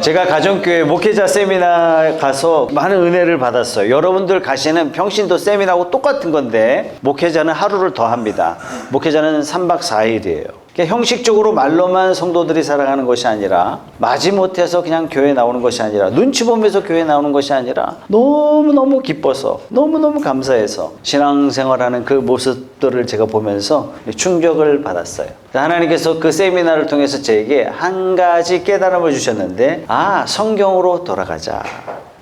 제가 가정교회 목회자 세미나 가서 많은 은혜를 받았어요. 여러분들 가시는 평신도 세미나하고 똑같은 건데 목회자는 하루를 더 합니다. 목회자는 3박 4일이에요. 형식적으로 말로만 성도들이 살아가는 것이 아니라 마지못해서 그냥 교회 나오는 것이 아니라 눈치 보면서 교회 나오는 것이 아니라 너무너무 기뻐서 너무너무 감사해서 신앙생활하는 그 모습들을 제가 보면서 충격을 받았어요. 하나님께서 그 세미나를 통해서 제게 한 가지 깨달음을 주셨는데 성경으로 돌아가자.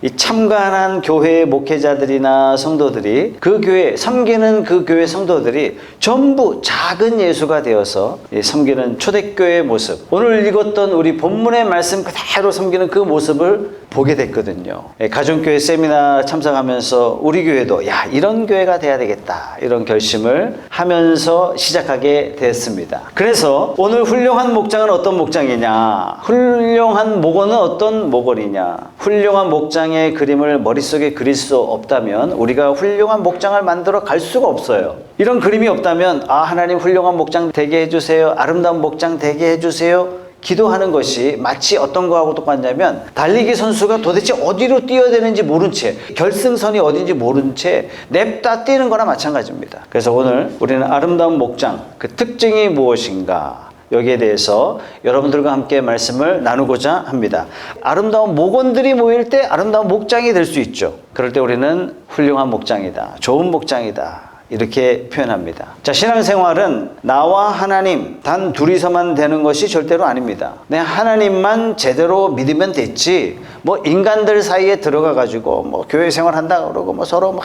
이 참관한 교회 목회자들이나 성도들이 그 교회 섬기는 그 교회 성도들이 전부 작은 예수가 되어서 섬기는 초대교회의 모습, 오늘 읽었던 우리 본문의 말씀 그대로 섬기는 그 모습을 보게 됐거든요. 가정교회 세미나 참석하면서 우리 교회도 이런 교회가 돼야 되겠다 이런 결심을 하면서 시작하게 됐습니다. 그래서 오늘 훌륭한 목장은 어떤 목장이냐, 훌륭한 목원은 어떤 목원이냐, 훌륭한 목장의 그림을 머릿속에 그릴 수 없다면 우리가 훌륭한 목장을 만들어 갈 수가 없어요. 이런 그림이 없다면 하나님 훌륭한 목장 되게 해주세요, 아름다운 목장 되게 해주세요 기도하는 것이 마치 어떤 거하고 똑같냐면 달리기 선수가 도대체 어디로 뛰어야 되는지 모른 채, 결승선이 어딘지 모른 채 냅다 뛰는 거나 마찬가지입니다. 그래서 오늘 우리는 아름다운 목장, 그 특징이 무엇인가, 여기에 대해서 여러분들과 함께 말씀을 나누고자 합니다. 아름다운 목원들이 모일 때 아름다운 목장이 될 수 있죠. 그럴 때 우리는 훌륭한 목장이다, 좋은 목장이다 이렇게 표현합니다. 자, 신앙생활은 나와 하나님 단 둘이서만 되는 것이 절대로 아닙니다. 내 하나님만 제대로 믿으면 됐지 인간들 사이에 들어가 가지고 교회 생활한다 그러고 서로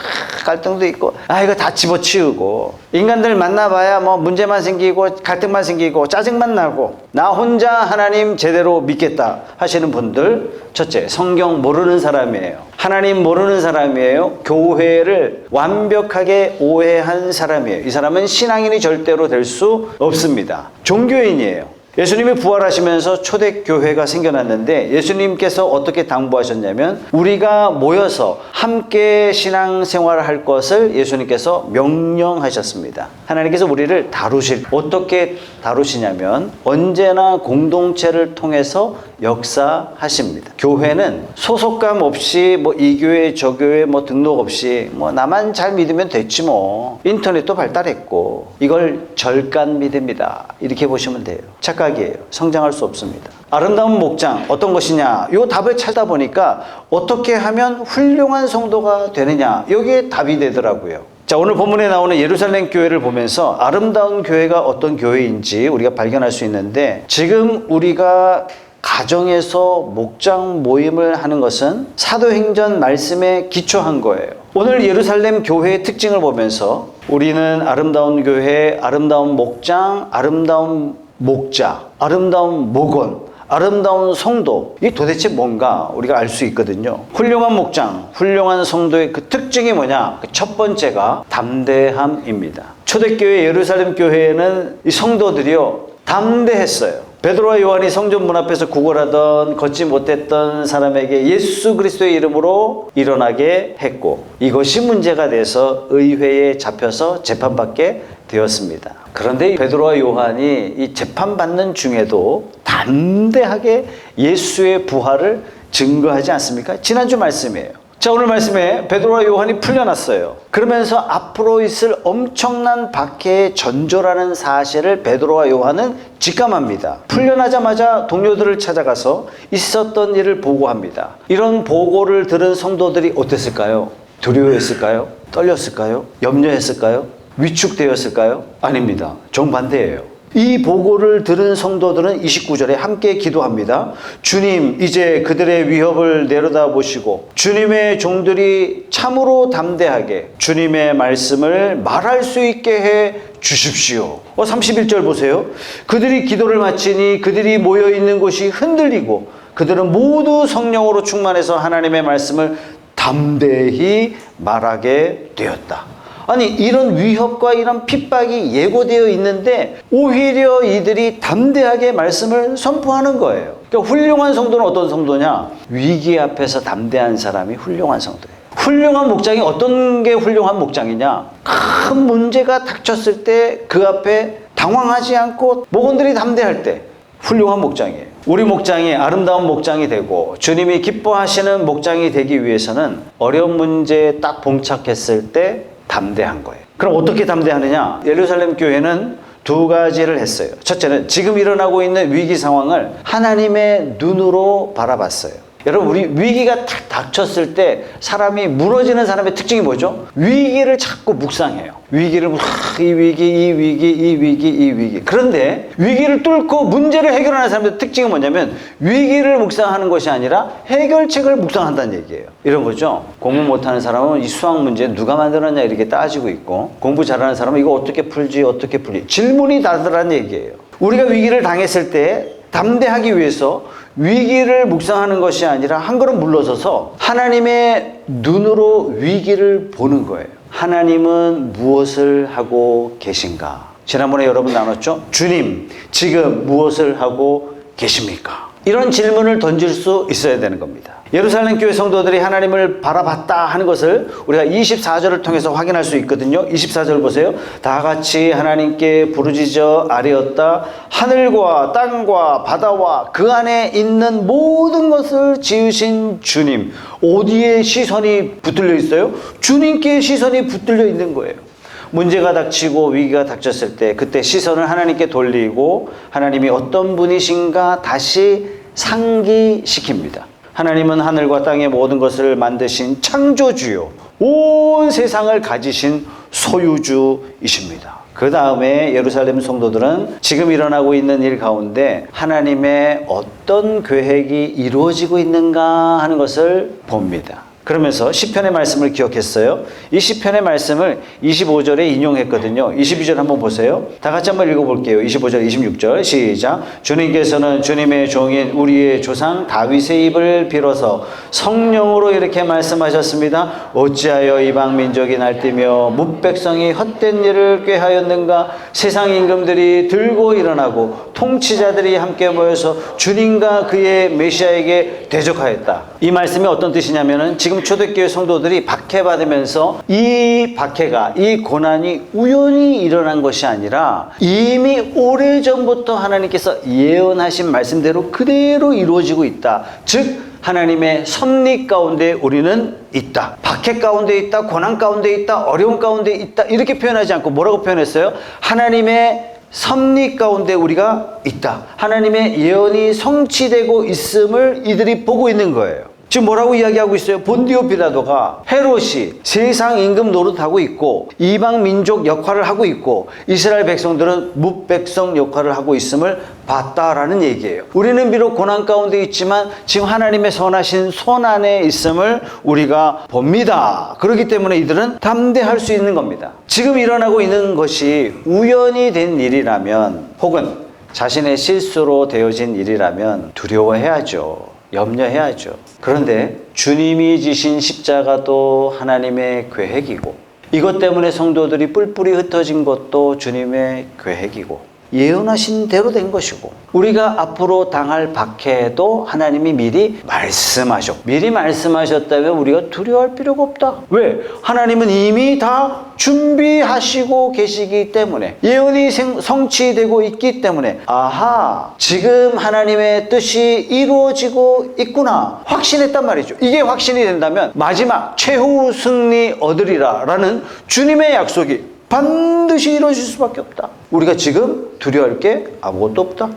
갈등도 있고 이거 다 집어치우고 인간들 만나봐야 문제만 생기고 갈등만 생기고 짜증만 나고 나 혼자 하나님 제대로 믿겠다 하시는 분들, 첫째, 성경 모르는 사람이에요. 하나님 모르는 사람이에요. 교회를 완벽하게 오해한 사람이에요. 이 사람은 신앙인이 절대로 될 수 없습니다. 종교인이에요. 예수님이 부활하시면서 초대교회가 생겨났는데 예수님께서 어떻게 당부하셨냐면 우리가 모여서 함께 신앙생활을 할 것을 예수님께서 명령하셨습니다. 하나님께서 우리를 어떻게 다루시냐면 언제나 공동체를 통해서 역사하십니다. 교회는 소속감 없이 이 교회 저 교회 등록 없이 나만 잘 믿으면 됐지 인터넷도 발달했고 이걸 절간 믿음이다 이렇게 보시면 돼요. 착각이에요. 성장할 수 없습니다. 아름다운 목장 어떤 것이냐, 이 답을 찾다 보니까 어떻게 하면 훌륭한 성도가 되느냐, 여기에 답이 되더라고요. 자, 오늘 본문에 나오는 예루살렘 교회를 보면서 아름다운 교회가 어떤 교회인지 우리가 발견할 수 있는데, 지금 우리가 가정에서 목장 모임을 하는 것은 사도행전 말씀에 기초한 거예요. 오늘 예루살렘 교회의 특징을 보면서 우리는 아름다운 교회, 아름다운 목장, 아름다운 목자, 아름다운 목원, 아름다운 성도, 이게 도대체 뭔가 우리가 알 수 있거든요. 훌륭한 목장, 훌륭한 성도의 그 특징이 뭐냐? 첫 번째가 담대함입니다. 초대교회 예루살렘 교회에는 이 성도들이요 담대했어요. 베드로와 요한이 성전 문 앞에서 구걸하던 걷지 못했던 사람에게 예수 그리스도의 이름으로 일어나게 했고, 이것이 문제가 돼서 의회에 잡혀서 재판받게 되었습니다. 그런데 베드로와 요한이 이 재판받는 중에도 담대하게 예수의 부활을 증거하지 않습니까? 지난주 말씀이에요. 자, 오늘 말씀에 베드로와 요한이 풀려났어요. 그러면서 앞으로 있을 엄청난 박해의 전조라는 사실을 베드로와 요한은 직감합니다. 풀려나자마자 동료들을 찾아가서 있었던 일을 보고합니다. 이런 보고를 들은 성도들이 어땠을까요? 두려워했을까요? 떨렸을까요? 염려했을까요? 위축되었을까요? 아닙니다. 정반대예요. 이 보고를 들은 성도들은 29절에 함께 기도합니다. 주님, 이제 그들의 위협을 내려다보시고 주님의 종들이 참으로 담대하게 주님의 말씀을 말할 수 있게 해 주십시오. 31절 보세요. 그들이 기도를 마치니 그들이 모여있는 곳이 흔들리고 그들은 모두 성령으로 충만해서 하나님의 말씀을 담대히 말하게 되었다. 아니, 이런 위협과 이런 핍박이 예고되어 있는데 오히려 이들이 담대하게 말씀을 선포하는 거예요. 그러니까 훌륭한 성도는 어떤 성도냐? 위기 앞에서 담대한 사람이 훌륭한 성도예요. 훌륭한 목장이 어떤 게 훌륭한 목장이냐? 큰 문제가 닥쳤을 때 그 앞에 당황하지 않고 목원들이 담대할 때 훌륭한 목장이에요. 우리 목장이 아름다운 목장이 되고 주님이 기뻐하시는 목장이 되기 위해서는 어려운 문제에 딱 봉착했을 때 담대한 거예요. 그럼 어떻게 담대하느냐? 예루살렘 교회는 두 가지를 했어요. 첫째는 지금 일어나고 있는 위기 상황을 하나님의 눈으로 바라봤어요. 여러분, 우리 위기가 탁 닥쳤을 때 사람이 무너지는 사람의 특징이 뭐죠? 위기를 자꾸 묵상해요. 위기를 이 위기, 이 위기, 이 위기, 이 위기. 그런데 위기를 뚫고 문제를 해결하는 사람들의 특징은 뭐냐면 위기를 묵상하는 것이 아니라 해결책을 묵상한다는 얘기예요. 이런 거죠. 공부 못하는 사람은 이 수학 문제 누가 만들었냐 이렇게 따지고 있고, 공부 잘하는 사람은 이거 어떻게 풀지 질문이 다르다는 얘기예요. 우리가 위기를 당했을 때 담대하기 위해서 위기를 묵상하는 것이 아니라 한 걸음 물러서서 하나님의 눈으로 위기를 보는 거예요. 하나님은 무엇을 하고 계신가? 지난번에 여러분 나눴죠? 주님, 지금 무엇을 하고 계십니까? 이런 질문을 던질 수 있어야 되는 겁니다. 예루살렘 교회 성도들이 하나님을 바라봤다 하는 것을 우리가 24절을 통해서 확인할 수 있거든요. 24절 보세요. 다 같이 하나님께 부르짖어 아뢰었다. 하늘과 땅과 바다와 그 안에 있는 모든 것을 지으신 주님. 어디에 시선이 붙들려 있어요? 주님께 시선이 붙들려 있는 거예요. 문제가 닥치고 위기가 닥쳤을 때 그때 시선을 하나님께 돌리고 하나님이 어떤 분이신가 다시 상기시킵니다. 하나님은 하늘과 땅의 모든 것을 만드신 창조주요, 온 세상을 가지신 소유주이십니다. 그 다음에 예루살렘 성도들은 지금 일어나고 있는 일 가운데 하나님의 어떤 계획이 이루어지고 있는가 하는 것을 봅니다. 그러면서 시편의 말씀을 기억했어요. 이 시편의 말씀을 25절에 인용했거든요. 22절 한번 보세요. 다 같이 한번 읽어볼게요. 25절, 26절 시작. 주님께서는 주님의 종인 우리의 조상 다윗의 입을 빌어서 성령으로 이렇게 말씀하셨습니다. 어찌하여 이방 민족이 날뛰며 뭇백성이 헛된 일을 꾀하였는가? 세상 임금들이 들고 일어나고 통치자들이 함께 모여서 주님과 그의 메시아에게 대적하였다. 이 말씀이 어떤 뜻이냐면은 지금 초대교회 성도들이 박해받으면서 이 박해가, 이 고난이 우연히 일어난 것이 아니라 이미 오래전부터 하나님께서 예언하신 말씀대로 그대로 이루어지고 있다. 즉 하나님의 섭리 가운데 우리는 있다. 박해 가운데 있다. 고난 가운데 있다. 어려움 가운데 있다. 이렇게 표현하지 않고 뭐라고 표현했어요? 하나님의 섭리 가운데 우리가 있다. 하나님의 예언이 성취되고 있음을 이들이 보고 있는 거예요. 지금 뭐라고 이야기하고 있어요? 본디오 빌라도가 헤롯이 세상 임금 노릇하고 있고 이방 민족 역할을 하고 있고 이스라엘 백성들은 뭇백성 역할을 하고 있음을 봤다라는 얘기예요. 우리는 비록 고난 가운데 있지만 지금 하나님의 선하신 손 안에 있음을 우리가 봅니다. 그렇기 때문에 이들은 담대할 수 있는 겁니다. 지금 일어나고 있는 것이 우연히 된 일이라면 혹은 자신의 실수로 되어진 일이라면 두려워해야죠. 염려해야죠. 그런데 주님이 지신 십자가도 하나님의 계획이고 이것 때문에 성도들이 뿔뿔이 흩어진 것도 주님의 계획이고 예언하신 대로 된 것이고 우리가 앞으로 당할 박해도 하나님이 미리 말씀하셨다면 우리가 두려워할 필요가 없다. 왜? 하나님은 이미 다 준비하시고 계시기 때문에 예언이 성취되고 있기 때문에 아하, 지금 하나님의 뜻이 이루어지고 있구나 확신했단 말이죠. 이게 확신이 된다면 마지막 최후 승리 얻으리라 라는 주님의 약속이 반드시 이루어질 수밖에 없다. 우리가 지금 두려워할 게 아무것도 없다.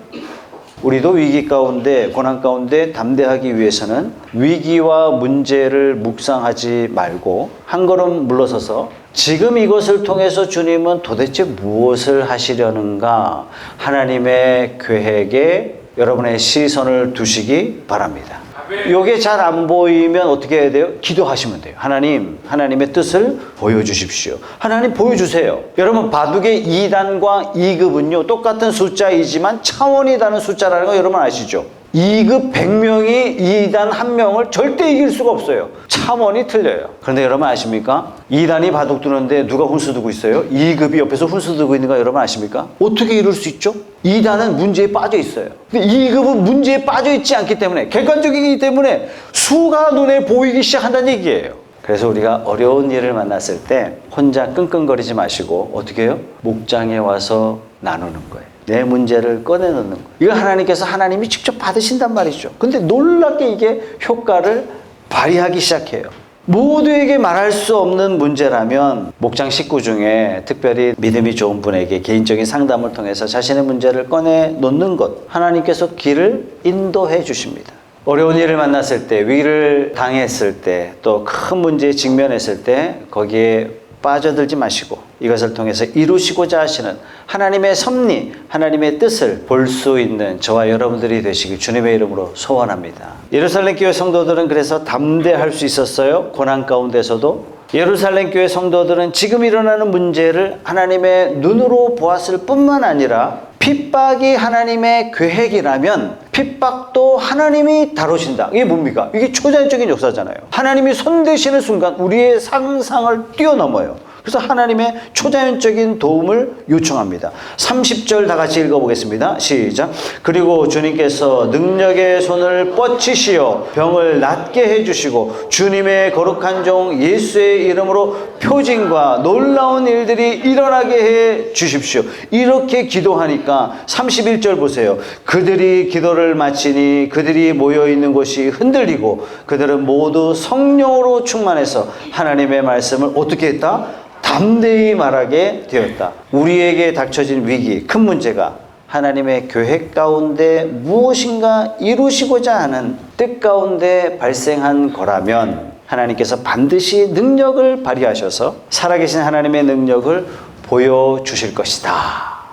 우리도 위기 가운데 고난 가운데 담대하기 위해서는 위기와 문제를 묵상하지 말고 한 걸음 물러서서 지금 이것을 통해서 주님은 도대체 무엇을 하시려는가 하나님의 계획에 여러분의 시선을 두시기 바랍니다. 이게 잘 안 보이면 어떻게 해야 돼요? 기도하시면 돼요. 하나님, 하나님의 뜻을 보여주십시오. 하나님 보여주세요. 여러분 바둑의 2단과 2급은요 똑같은 숫자이지만 차원이 다른 숫자라는 거 여러분 아시죠? 2급 100명이 2단 1명을 절대 이길 수가 없어요. 차원이 틀려요. 그런데 여러분 아십니까? 2단이 바둑 두는데 누가 훈수 두고 있어요? 2급이 옆에서 훈수 두고 있는 거 여러분 아십니까? 어떻게 이룰 수 있죠? 2단은 문제에 빠져 있어요. 근데 2급은 문제에 빠져 있지 않기 때문에 객관적이기 때문에 수가 눈에 보이기 시작한다는 얘기예요. 그래서 우리가 어려운 일을 만났을 때 혼자 끙끙거리지 마시고 어떻게 해요? 목장에 와서 나누는 거예요. 내 문제를 꺼내놓는 거예요. 이거 하나님이 직접 받으신단 말이죠. 근데 놀랍게 이게 효과를 발휘하기 시작해요. 모두에게 말할 수 없는 문제라면 목장 식구 중에 특별히 믿음이 좋은 분에게 개인적인 상담을 통해서 자신의 문제를 꺼내놓는 것, 하나님께서 길을 인도해 주십니다. 어려운 일을 만났을 때, 위기를 당했을 때, 또 큰 문제에 직면했을 때 거기에 빠져들지 마시고 이것을 통해서 이루시고자 하시는 하나님의 섭리, 하나님의 뜻을 볼 수 있는 저와 여러분들이 되시길 주님의 이름으로 소원합니다. 예루살렘 교회 성도들은 그래서 담대할 수 있었어요. 고난 가운데서도. 예루살렘 교회 성도들은 지금 일어나는 문제를 하나님의 눈으로 보았을 뿐만 아니라 핍박이 하나님의 계획이라면 핍박도 하나님이 다루신다. 이게 뭡니까? 이게 초자연적인 역사잖아요. 하나님이 손대시는 순간 우리의 상상을 뛰어넘어요. 그래서 하나님의 초자연적인 도움을 요청합니다. 30절 다 같이 읽어보겠습니다. 시작. 그리고 주님께서 능력의 손을 뻗치시어 병을 낫게 해주시고 주님의 거룩한 종 예수의 이름으로 표징과 놀라운 일들이 일어나게 해 주십시오. 이렇게 기도하니까 31절 보세요. 그들이 기도를 마치니 그들이 모여있는 곳이 흔들리고 그들은 모두 성령으로 충만해서 하나님의 말씀을 어떻게 했다? 담대히 말하게 되었다. 우리에게 닥쳐진 위기, 큰 문제가 하나님의 계획 가운데 무엇인가 이루시고자 하는 뜻 가운데 발생한 거라면 하나님께서 반드시 능력을 발휘하셔서 살아계신 하나님의 능력을 보여주실 것이다.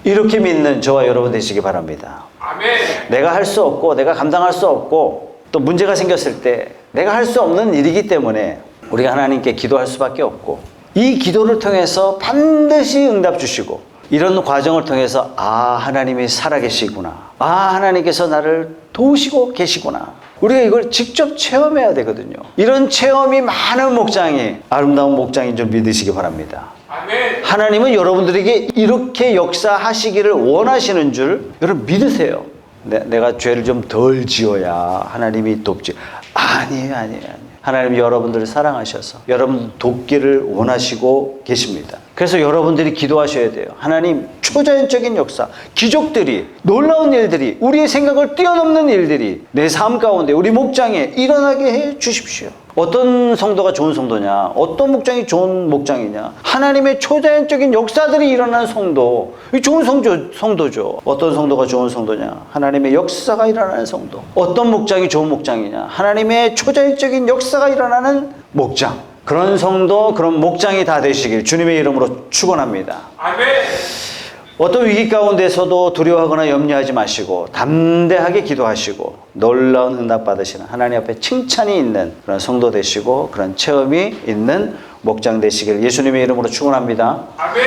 이렇게 믿는 저와 여러분 되시기 바랍니다. 아멘. 내가 할 수 없고 내가 감당할 수 없고 또 문제가 생겼을 때 내가 할 수 없는 일이기 때문에 우리가 하나님께 기도할 수밖에 없고 이 기도를 통해서 반드시 응답 주시고 이런 과정을 통해서 하나님이 살아계시구나. 하나님께서 나를 도우시고 계시구나. 우리가 이걸 직접 체험해야 되거든요. 이런 체험이 많은 목장이 아름다운 목장인 줄 믿으시기 바랍니다. 아멘. 하나님은 여러분들에게 이렇게 역사하시기를 원하시는 줄 여러분 믿으세요. 내가 죄를 좀 덜 지어야 하나님이 돕지. 아니에요. 하나님이 여러분들을 사랑하셔서 여러분 돕기를 원하시고 계십니다. 그래서 여러분들이 기도하셔야 돼요. 하나님, 초자연적인 역사, 기적들이, 놀라운 일들이, 우리의 생각을 뛰어넘는 일들이 내 삶 가운데 우리 목장에 일어나게 해 주십시오. 어떤 성도가 좋은 성도냐? 어떤 목장이 좋은 목장이냐? 하나님의 초자연적인 역사들이 일어나는 성도, 이 좋은 성도죠. 어떤 성도가 좋은 성도냐? 하나님의 역사가 일어나는 성도. 어떤 목장이 좋은 목장이냐? 하나님의 초자연적인 역사가 일어나는 목장. 그런 성도, 그런 목장이 다 되시길 주님의 이름으로 축원합니다. 아멘. 어떤 위기 가운데서도 두려워하거나 염려하지 마시고 담대하게 기도하시고 놀라운 응답 받으시는 하나님 앞에 칭찬이 있는 그런 성도 되시고 그런 체험이 있는 목장 되시길 예수님의 이름으로 축원합니다. 아멘.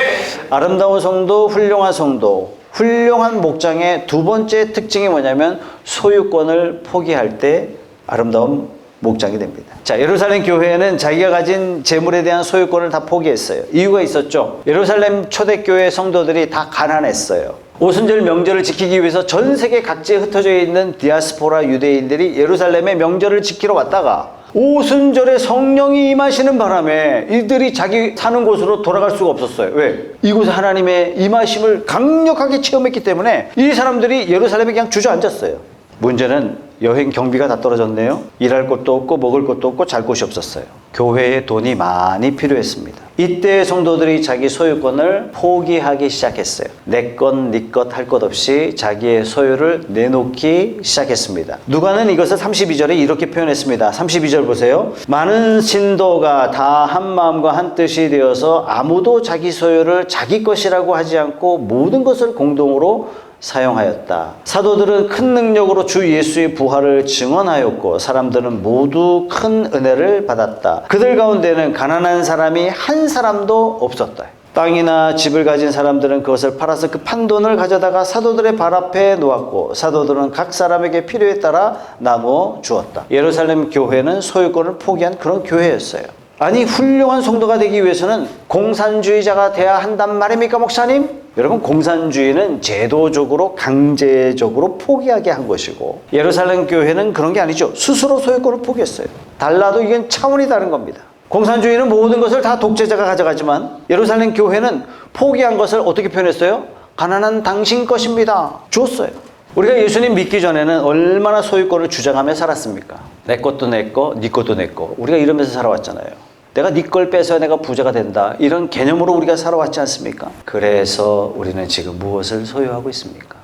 아름다운 성도, 훌륭한 성도, 훌륭한 목장의 두 번째 특징이 뭐냐면 소유권을 포기할 때 아름다운 목장이 됩니다. 자, 예루살렘 교회는 자기가 가진 재물에 대한 소유권을 다 포기했어요. 이유가 있었죠. 예루살렘 초대교회 성도들이 다 가난했어요. 오순절 명절을 지키기 위해서 전 세계 각지에 흩어져 있는 디아스포라 유대인들이 예루살렘의 명절을 지키러 왔다가 오순절에 성령이 임하시는 바람에 이들이 자기 사는 곳으로 돌아갈 수가 없었어요. 왜? 이곳에 하나님의 임하심을 강력하게 체험했기 때문에 이 사람들이 예루살렘에 그냥 주저앉았어요. 문제는 여행 경비가 다 떨어졌네요. 일할 곳도 없고 먹을 곳도 없고 잘 곳이 없었어요. 교회에 돈이 많이 필요했습니다. 이때 성도들이 자기 소유권을 포기하기 시작했어요. 내 것, 네 것 할 것 없이 자기의 소유를 내놓기 시작했습니다. 누가는 이것을 32절에 이렇게 표현했습니다. 32절 보세요. 많은 신도가 다 한 마음과 한 뜻이 되어서 아무도 자기 소유를 자기 것이라고 하지 않고 모든 것을 공동으로 사용하였다. 사도들은 큰 능력으로 주 예수의 부활을 증언하였고 사람들은 모두 큰 은혜를 받았다. 그들 가운데는 가난한 사람이 한 사람도 없었다. 땅이나 집을 가진 사람들은 그것을 팔아서 그 판돈을 가져다가 사도들의 발 앞에 놓았고 사도들은 각 사람에게 필요에 따라 나누어 주었다. 예루살렘 교회는 소유권을 포기한 그런 교회였어요. 아니, 훌륭한 성도가 되기 위해서는 공산주의자가 돼야 한단 말입니까, 목사님? 여러분, 공산주의는 제도적으로 강제적으로 포기하게 한 것이고 예루살렘 교회는 그런 게 아니죠. 스스로 소유권을 포기했어요. 달라도 이건 차원이 다른 겁니다. 공산주의는 모든 것을 다 독재자가 가져가지만 예루살렘 교회는 포기한 것을 어떻게 표현했어요? 가난한 당신 것입니다. 줬어요. 우리가 예수님 믿기 전에는 얼마나 소유권을 주장하며 살았습니까? 내 것도 내 거, 네 것도 내 거. 우리가 이러면서 살아왔잖아요. 내가 네 걸 빼서 내가 부자가 된다. 이런 개념으로 우리가 살아왔지 않습니까? 그래서 우리는 지금 무엇을 소유하고 있습니까?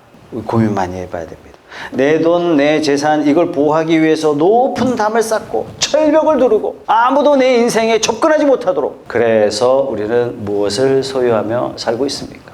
고민 많이 해봐야 됩니다. 내 돈, 내 재산 이걸 보호하기 위해서 높은 담을 쌓고 철벽을 두르고 아무도 내 인생에 접근하지 못하도록, 그래서 우리는 무엇을 소유하며 살고 있습니까?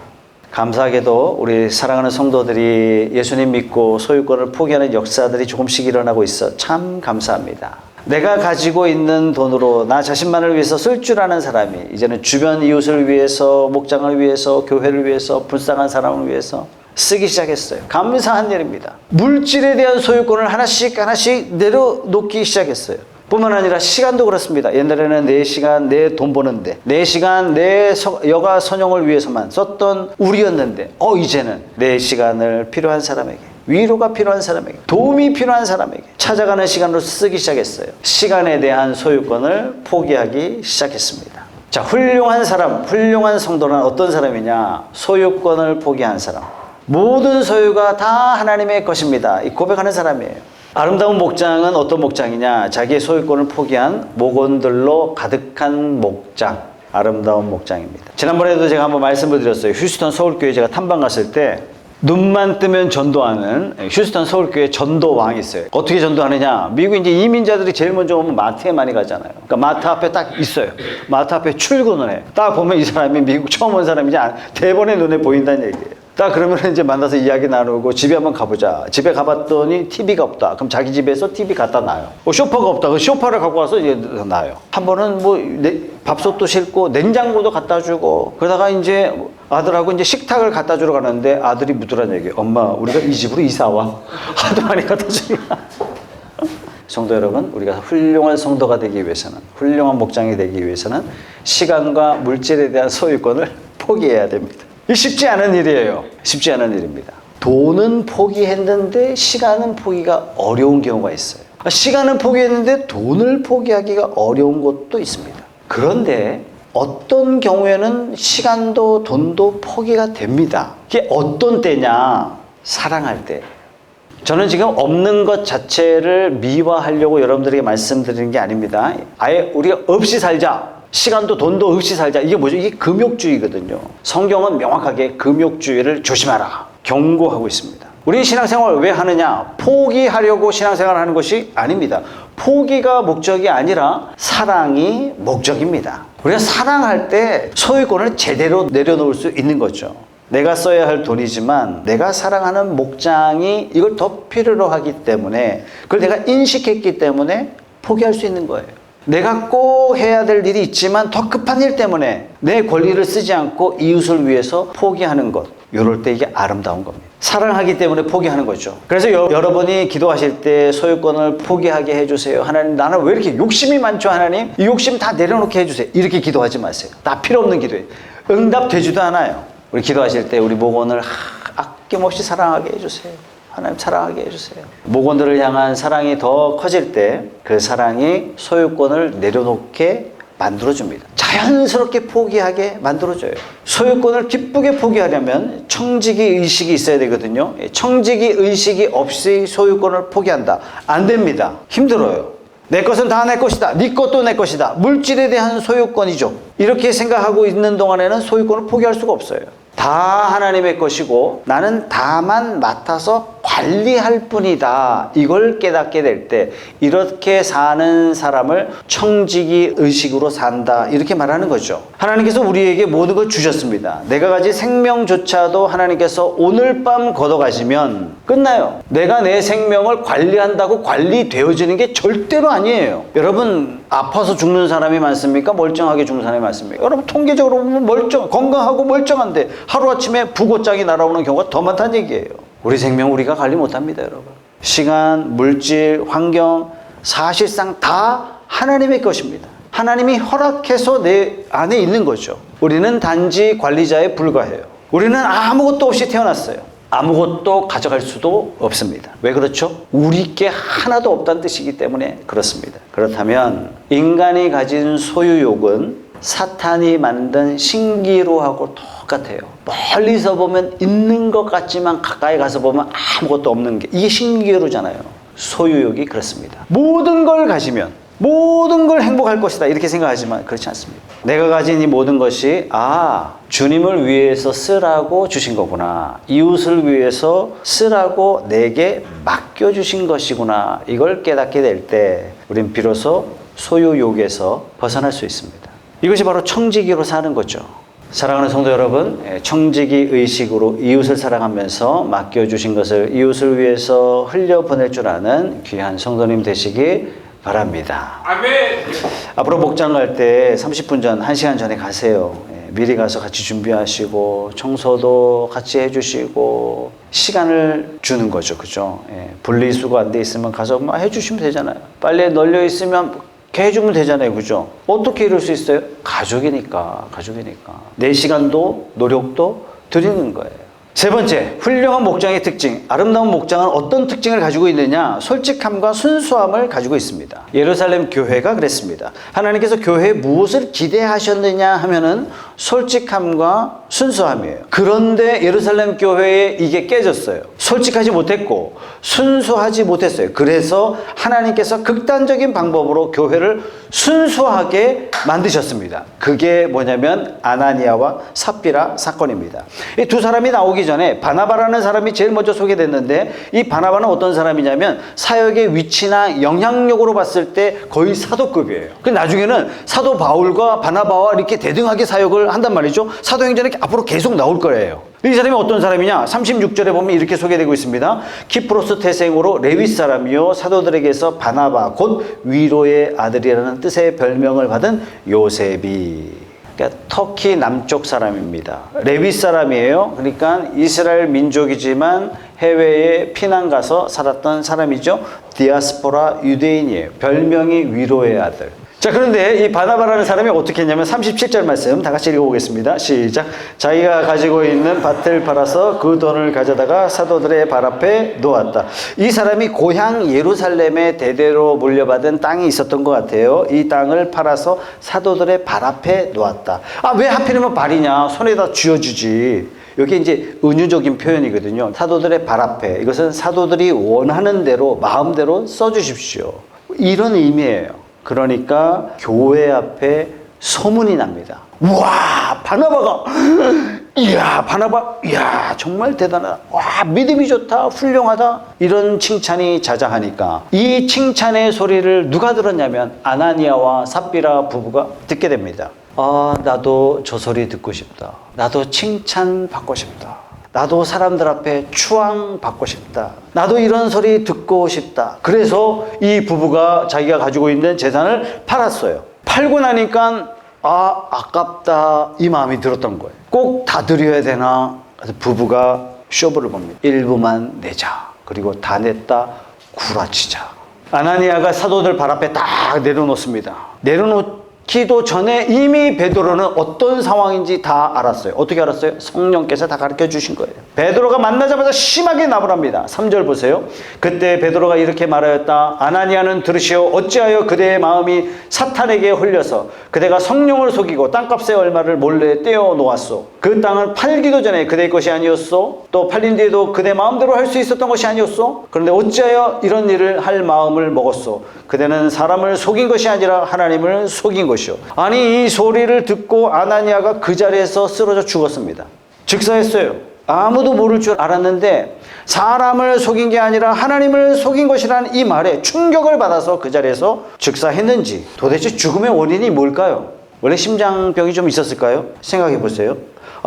감사하게도 우리 사랑하는 성도들이 예수님 믿고 소유권을 포기하는 역사들이 조금씩 일어나고 있어 참 감사합니다. 내가 가지고 있는 돈으로 나 자신만을 위해서 쓸 줄 아는 사람이 이제는 주변 이웃을 위해서, 목장을 위해서, 교회를 위해서, 불쌍한 사람을 위해서 쓰기 시작했어요. 감사한 일입니다. 물질에 대한 소유권을 하나씩 내려놓기 시작했어요. 뿐만 아니라 시간도 그렇습니다. 옛날에는 내 시간, 내 돈 버는데, 내 시간, 내 여가 선용을 위해서만 썼던 우리였는데, 이제는 내 시간을 필요한 사람에게, 위로가 필요한 사람에게, 도움이 필요한 사람에게 찾아가는 시간으로 쓰기 시작했어요. 시간에 대한 소유권을 포기하기 시작했습니다. 자, 훌륭한 사람, 훌륭한 성도는 어떤 사람이냐? 소유권을 포기한 사람. 모든 소유가 다 하나님의 것입니다. 이 고백하는 사람이에요. 아름다운 목장은 어떤 목장이냐? 자기의 소유권을 포기한 목원들로 가득한 목장. 아름다운 목장입니다. 지난번에도 제가 한번 말씀을 드렸어요. 휴스턴 서울교회 제가 탐방 갔을 때 눈만 뜨면 전도하는 휴스턴 서울교회 전도왕이 있어요. 어떻게 전도하느냐? 미국 이제 이민자들이 제일 먼저 오면 마트에 많이 가잖아요. 그러니까 마트 앞에 딱 있어요. 마트 앞에 출근을 해요. 딱 보면 이 사람이 미국 처음 온 사람이지 대번에 눈에 보인다는 얘기예요. 딱 그러면 이제 만나서 이야기 나누고 집에 한번 가보자. 집에 가봤더니 TV가 없다. 그럼 자기 집에서 TV 갖다 놔요. 쇼파가 없다. 그 쇼파를 갖고 와서 이제 놔요. 한 번은 밥솥도 싣고 냉장고도 갖다 주고, 그러다가 이제 아들하고 이제 식탁을 갖다 주러 가는데 아들이 묻더란 얘기예요. 엄마, 우리가 이 집으로 이사 와. 하도 많이 갖다 주냐. 성도 여러분, 우리가 훌륭한 성도가 되기 위해서는, 훌륭한 목장이 되기 위해서는 시간과 물질에 대한 소유권을 포기해야 됩니다. 이 쉽지 않은 일이에요. 쉽지 않은 일입니다. 돈은 포기했는데 시간은 포기가 어려운 경우가 있어요. 시간은 포기했는데 돈을 포기하기가 어려운 것도 있습니다. 그런데 어떤 경우에는 시간도 돈도 포기가 됩니다. 이게 어떤 때냐? 사랑할 때. 저는 지금 없는 것 자체를 미화하려고 여러분들에게 말씀드리는 게 아닙니다. 아예 우리가 없이 살자. 시간도 돈도 없이 살자. 이게 뭐죠? 이게 금욕주의거든요. 성경은 명확하게 금욕주의를 조심하라 경고하고 있습니다. 우리 신앙생활을 왜 하느냐? 포기하려고 신앙생활을 하는 것이 아닙니다. 포기가 목적이 아니라 사랑이 목적입니다. 우리가 사랑할 때 소유권을 제대로 내려놓을 수 있는 거죠. 내가 써야 할 돈이지만 내가 사랑하는 목장이 이걸 더 필요로 하기 때문에, 그걸 내가 인식했기 때문에 포기할 수 있는 거예요. 내가 꼭 해야 될 일이 있지만 더 급한 일 때문에 내 권리를 쓰지 않고 이웃을 위해서 포기하는 것, 이럴 때 이게 아름다운 겁니다. 사랑하기 때문에 포기하는 거죠. 그래서 여러분이 기도하실 때 소유권을 포기하게 해주세요. 하나님, 나는 왜 이렇게 욕심이 많죠? 하나님, 이 욕심 다 내려놓게 해주세요. 이렇게 기도하지 마세요. 다 필요 없는 기도예요. 응답되지도 않아요. 우리 기도하실 때 우리 목원을 아낌없이 사랑하게 해주세요. 하나님, 사랑하게 해주세요. 목원들을 향한 사랑이 더 커질 때 그 사랑이 소유권을 내려놓게 만들어줍니다. 자연스럽게 포기하게 만들어줘요. 소유권을 기쁘게 포기하려면 청지기 의식이 있어야 되거든요. 청지기 의식이 없이 소유권을 포기한다. 안 됩니다. 힘들어요. 내 것은 다 내 것이다. 네 것도 내 것이다. 물질에 대한 소유권이죠. 이렇게 생각하고 있는 동안에는 소유권을 포기할 수가 없어요. 다 하나님의 것이고 나는 다만 맡아서 관리할 뿐이다. 이걸 깨닫게 될 때 이렇게 사는 사람을 청지기 의식으로 산다. 이렇게 말하는 거죠. 하나님께서 우리에게 모든 걸 주셨습니다. 내가 가진 생명조차도 하나님께서 오늘 밤 걷어가시면 끝나요. 내가 내 생명을 관리한다고 관리되어지는 게 절대로 아니에요. 여러분, 아파서 죽는 사람이 많습니까? 멀쩡하게 죽는 사람이 많습니까? 여러분, 통계적으로 보면 건강하고 멀쩡한데 하루아침에 부고장이 날아오는 경우가 더 많다는 얘기예요. 우리 생명 우리가 관리 못합니다, 여러분. 시간, 물질, 환경, 사실상 다 하나님의 것입니다. 하나님이 허락해서 내 안에 있는 거죠. 우리는 단지 관리자에 불과해요. 우리는 아무것도 없이 태어났어요. 아무것도 가져갈 수도 없습니다. 왜 그렇죠? 우리 게 하나도 없다는 뜻이기 때문에 그렇습니다. 그렇다면 인간이 가진 소유욕은 사탄이 만든 신기루하고 똑같아요. 멀리서 보면 있는 것 같지만 가까이 가서 보면 아무것도 없는 게, 이게 신기루잖아요. 소유욕이 그렇습니다. 모든 걸 가지면 모든 걸 행복할 것이다 이렇게 생각하지만 그렇지 않습니다. 내가 가진 이 모든 것이 주님을 위해서 쓰라고 주신 거구나, 이웃을 위해서 쓰라고 내게 맡겨주신 것이구나, 이걸 깨닫게 될 때 우린 비로소 소유욕에서 벗어날 수 있습니다. 이것이 바로 청지기로 사는 거죠. 사랑하는 성도 여러분, 청지기 의식으로 이웃을 사랑하면서 맡겨주신 것을 이웃을 위해서 흘려보낼 줄 아는 귀한 성도님 되시기 바랍니다. 아멘. 앞으로 목장 갈 때 30분 전, 1시간 전에 가세요. 미리 가서 같이 준비하시고 청소도 같이 해주시고 시간을 주는 거죠. 그죠? 분리수거 안 돼 있으면 가서 막 해주시면 되잖아요. 빨래 널려 있으면 해주면 되잖아요. 그죠? 어떻게 이럴 수 있어요? 가족이니까. 내 시간도 노력도 드리는 거예요. 세 번째, 훌륭한 목장의 특징. 아름다운 목장은 어떤 특징을 가지고 있느냐? 솔직함과 순수함을 가지고 있습니다. 예루살렘 교회가 그랬습니다. 하나님께서 교회에 무엇을 기대하셨느냐 하면은 솔직함과 순수함이에요. 그런데 예루살렘 교회에 이게 깨졌어요. 솔직하지 못했고 순수하지 못했어요. 그래서 하나님께서 극단적인 방법으로 교회를 순수하게 만드셨습니다. 그게 뭐냐면 아나니아와 삽비라 사건입니다. 이 두 사람이 나오기 전에 바나바라는 사람이 제일 먼저 소개됐는데, 이 바나바는 어떤 사람이냐면 사역의 위치나 영향력으로 봤을 때 거의 사도급이에요. 그 나중에는 사도 바울과 바나바와 이렇게 대등하게 사역을 한단 말이죠. 사도행전에 앞으로 계속 나올 거예요. 이 사람이 어떤 사람이냐? 36절에 보면 이렇게 소개되고 있습니다. 키프로스 태생으로 레위 사람이요 사도들에게서 바나바 곧 위로의 아들이라는 뜻의 별명을 받은 요셉이, 그러니까 터키 남쪽 사람입니다. 레위 사람이에요. 그러니까 이스라엘 민족이지만 해외에 피난 가서 살았던 사람이죠. 디아스포라 유대인이에요. 별명이 위로의 아들. 자, 그런데 이 바나바라는 사람이 어떻게 했냐면 37절 말씀 다 같이 읽어보겠습니다. 시작. 자기가 가지고 있는 밭을 팔아서 그 돈을 가져다가 사도들의 발 앞에 놓았다. 이 사람이 고향 예루살렘에 대대로 물려받은 땅이 있었던 것 같아요. 이 땅을 팔아서 사도들의 발 앞에 놓았다. 왜 하필이면 발이냐? 손에다 쥐어주지. 여기 이제 은유적인 표현이거든요. 사도들의 발 앞에. 이것은 사도들이 원하는 대로 마음대로 써주십시오. 이런 의미예요. 그러니까 교회 앞에 소문이 납니다. 와, 바나바가, 이야, 바나바, 이야, 정말 대단하다. 와, 믿음이 좋다, 훌륭하다. 이런 칭찬이 자자하니까 이 칭찬의 소리를 누가 들었냐면 아나니아와 삽비라 부부가 듣게 됩니다. 나도 저 소리 듣고 싶다. 나도 칭찬 받고 싶다. 나도 사람들 앞에 추앙 받고 싶다. 나도 이런 소리 듣고 싶다. 그래서 이 부부가 자기가 가지고 있는 재산을 팔았어요. 팔고 나니까 아깝다 이 마음이 들었던 거예요. 꼭 다 드려야 되나? 그래서 부부가 쇼부를 봅니다. 일부만 내자. 그리고 다 냈다 구라치자. 아나니아가 사도들 발 앞에 딱 내려놓습니다. 내려놓기도 전에 이미 베드로는 어떤 상황인지 다 알았어요. 어떻게 알았어요? 성령께서 다 가르쳐 주신 거예요. 베드로가 만나자마자 심하게 나무랍니다. 3절 보세요. 그때 베드로가 이렇게 말하였다. 아나니아는 들으시오. 어찌하여 그대의 마음이 사탄에게 홀려서 그대가 성령을 속이고 땅값의 얼마를 몰래 떼어 놓았소. 그 땅은 팔기도 전에 그대의 것이 아니었소. 또 팔린 뒤에도 그대 마음대로 할 수 있었던 것이 아니었소. 그런데 어찌하여 이런 일을 할 마음을 먹었소. 그대는 사람을 속인 것이 아니라 하나님을 속인 것이오. 아니, 이 소리를 듣고 아나니아가 그 자리에서 쓰러져 죽었습니다. 즉사했어요. 아무도 모를 줄 알았는데 사람을 속인 게 아니라 하나님을 속인 것이라는 이 말에 충격을 받아서 그 자리에서 즉사했는지, 도대체 죽음의 원인이 뭘까요? 원래 심장병이 좀 있었을까요? 생각해 보세요.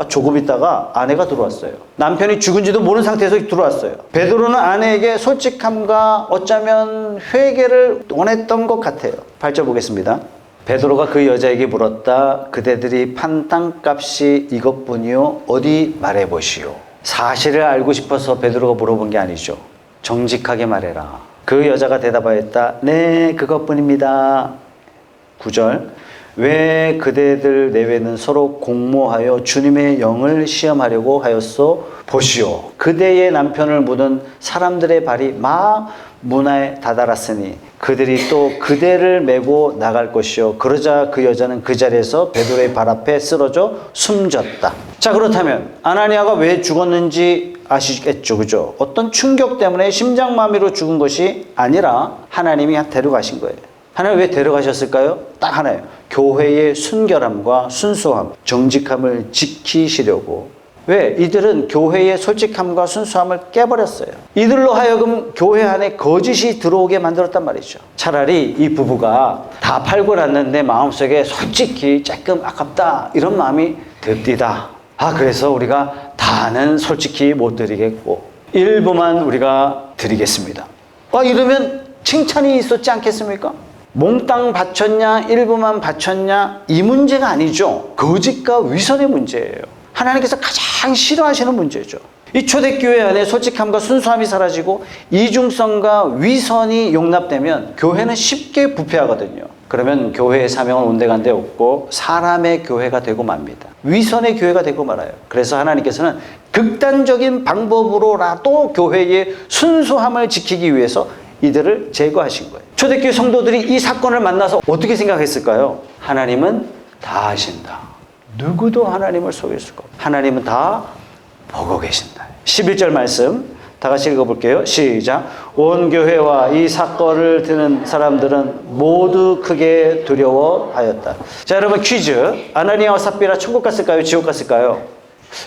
조금 있다가 아내가 들어왔어요. 남편이 죽은지도 모르는 상태에서 들어왔어요. 베드로는 아내에게 솔직함과 어쩌면 회개를 원했던 것 같아요. 8절 보겠습니다. 베드로가 그 여자에게 물었다. 그대들이 판 땅값이 이것뿐이요? 어디 말해보시오. 사실을 알고 싶어서 베드로가 물어본 게 아니죠. 정직하게 말해라. 그 여자가 대답하였다. 네, 그것뿐입니다. 9절. 왜 그대들 내외는 서로 공모하여 주님의 영을 시험하려고 하였소? 보시오. 그대의 남편을 묻은 사람들의 발이 막 문화에 다다랐으니 그들이 또 그대를 메고 나갈 것이요. 그러자 그 여자는 그 자리에서 베드로의 발 앞에 쓰러져 숨졌다. 자, 그렇다면 아나니아가 왜 죽었는지 아시겠죠? 그죠? 어떤 충격 때문에 심장마비로 죽은 것이 아니라 하나님이 데려가신 거예요. 하나님 왜 데려가셨을까요? 딱 하나예요. 교회의 순결함과 순수함, 정직함을 지키시려고. 왜? 이들은 교회의 솔직함과 순수함을 깨버렸어요. 이들로 하여금 교회 안에 거짓이 들어오게 만들었단 말이죠. 차라리 이 부부가 다 팔고 났는데 마음속에 솔직히 조금 아깝다 이런 마음이 듭디다. 그래서 우리가 다는 솔직히 못 드리겠고 일부만 우리가 드리겠습니다. 이러면 칭찬이 있었지 않겠습니까? 몽땅 바쳤냐 일부만 바쳤냐 이 문제가 아니죠. 거짓과 위선의 문제예요. 하나님께서 가장 싫어하시는 문제죠. 이 초대교회 안에 솔직함과 순수함이 사라지고 이중성과 위선이 용납되면 교회는 쉽게 부패하거든요. 그러면 교회의 사명은 온데간데 없고 사람의 교회가 되고 맙니다. 위선의 교회가 되고 말아요. 그래서 하나님께서는 극단적인 방법으로라도 교회의 순수함을 지키기 위해서 이들을 제거하신 거예요. 초대교회 성도들이 이 사건을 만나서 어떻게 생각했을까요? 하나님은 다 아신다. 누구도 하나님을 속일 수가 없다. 하나님은 다 보고 계신다. 11절 말씀 다 같이 읽어볼게요. 시작. 온 교회와 이 사건을 듣는 사람들은 모두 크게 두려워하였다. 자, 여러분 퀴즈. 아나니아와 삽비라 천국 갔을까요? 지옥 갔을까요?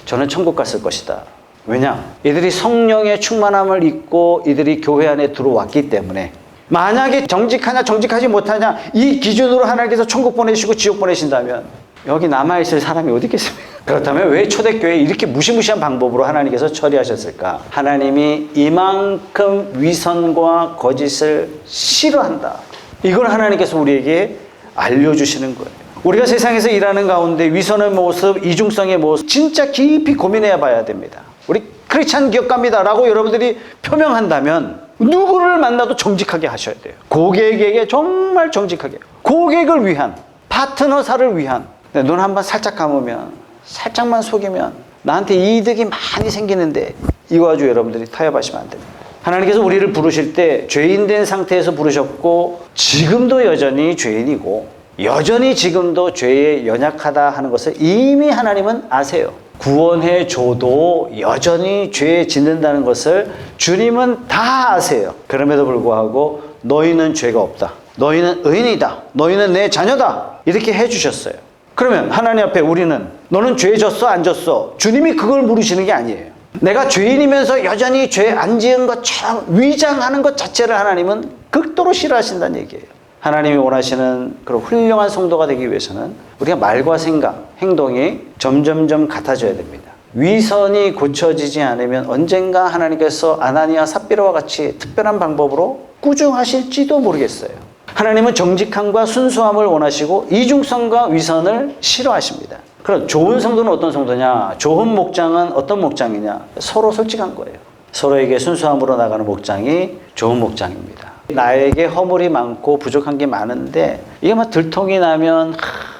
저는 천국 갔을 것이다. 왜냐? 이들이 성령의 충만함을 입고 이들이 교회 안에 들어왔기 때문에 만약에 정직하냐 정직하지 못하냐 이 기준으로 하나님께서 천국 보내시고 지옥 보내신다면 여기 남아있을 사람이 어디 있겠습니까? 그렇다면 왜 초대교회에 이렇게 무시무시한 방법으로 하나님께서 처리하셨을까? 하나님이 이만큼 위선과 거짓을 싫어한다. 이걸 하나님께서 우리에게 알려주시는 거예요. 우리가 세상에서 일하는 가운데 위선의 모습, 이중성의 모습 진짜 깊이 고민해 봐야 됩니다. 우리 크리스찬 기업가입니다 라고 여러분들이 표명한다면 누구를 만나도 정직하게 하셔야 돼요. 고객에게 정말 정직하게. 고객을 위한, 파트너사를 위한. 눈 한번 살짝 감으면, 살짝만 속이면 나한테 이득이 많이 생기는데 이거 가지고 여러분들이 타협하시면 안 됩니다. 하나님께서 우리를 부르실 때 죄인된 상태에서 부르셨고 지금도 여전히 죄인이고 여전히 지금도 죄에 연약하다 하는 것을 이미 하나님은 아세요. 구원해 줘도 여전히 죄에 짓는다는 것을 주님은 다 아세요. 그럼에도 불구하고 너희는 죄가 없다. 너희는 의인이다. 너희는 내 자녀다. 이렇게 해주셨어요. 그러면 하나님 앞에 우리는 너는 죄 졌어 안 졌어? 주님이 그걸 물으시는 게 아니에요. 내가 죄인이면서 여전히 죄 안 지은 것처럼 위장하는 것 자체를 하나님은 극도로 싫어하신다는 얘기예요. 하나님이 원하시는 그런 훌륭한 성도가 되기 위해서는 우리가 말과 생각, 행동이 점점점 같아져야 됩니다. 위선이 고쳐지지 않으면 언젠가 하나님께서 아나니아 삽비라와 같이 특별한 방법으로 꾸중하실지도 모르겠어요. 하나님은 정직함과 순수함을 원하시고 이중성과 위선을 싫어하십니다. 그럼 좋은 성도는 어떤 성도냐? 좋은 목장은 어떤 목장이냐? 서로 솔직한 거예요. 서로에게 순수함으로 나가는 목장이 좋은 목장입니다. 나에게 허물이 많고 부족한 게 많은데 이게 막 들통이 나면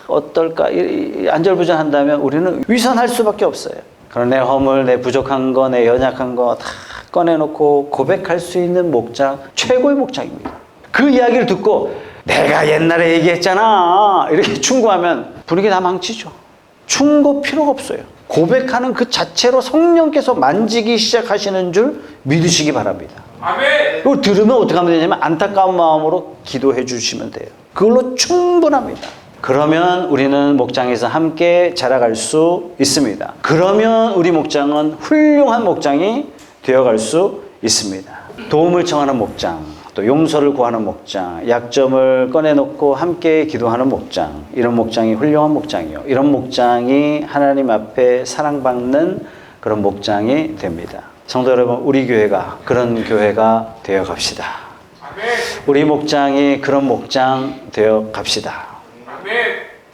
어떨까 안절부절한다면 우리는 위선할 수밖에 없어요. 그런 내 허물, 내 부족한 거, 내 연약한 거 다 꺼내놓고 고백할 수 있는 목장, 최고의 목장입니다. 그 이야기를 듣고 내가 옛날에 얘기했잖아 이렇게 충고하면 분위기 다 망치죠. 충고 필요가 없어요. 고백하는 그 자체로 성령께서 만지기 시작하시는 줄 믿으시기 바랍니다. 아멘. 이거 들으면 어떻게 하면 되냐면 안타까운 마음으로 기도해 주시면 돼요. 그걸로 충분합니다. 그러면 우리는 목장에서 함께 자라갈 수 있습니다. 그러면 우리 목장은 훌륭한 목장이 되어갈 수 있습니다. 도움을 청하는 목장, 또 용서를 구하는 목장, 약점을 꺼내놓고 함께 기도하는 목장, 이런 목장이 훌륭한 목장이요. 이런 목장이 하나님 앞에 사랑받는 그런 목장이 됩니다. 성도 여러분, 우리 교회가 그런 교회가 되어 갑시다. 아멘. 우리 목장이 그런 목장 되어 갑시다. 아멘.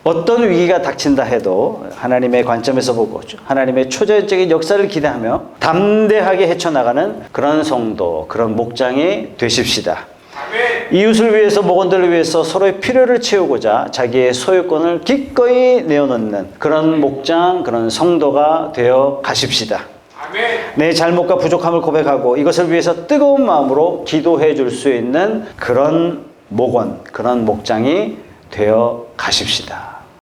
어떤 위기가 닥친다 해도 하나님의 관점에서 보고 하나님의 초자연적인 역사를 기대하며 담대하게 헤쳐나가는 그런 성도, 그런 목장이 되십시다. 아멘. 이웃을 위해서, 목원들을 위해서 서로의 필요를 채우고자 자기의 소유권을 기꺼이 내어놓는 그런 목장, 그런 성도가 되어 가십시다. 아멘. 내 잘못과 부족함을 고백하고 이것을 위해서 뜨거운 마음으로 기도해 줄 수 있는 그런 목원, 그런 목장이 되어 가십시다.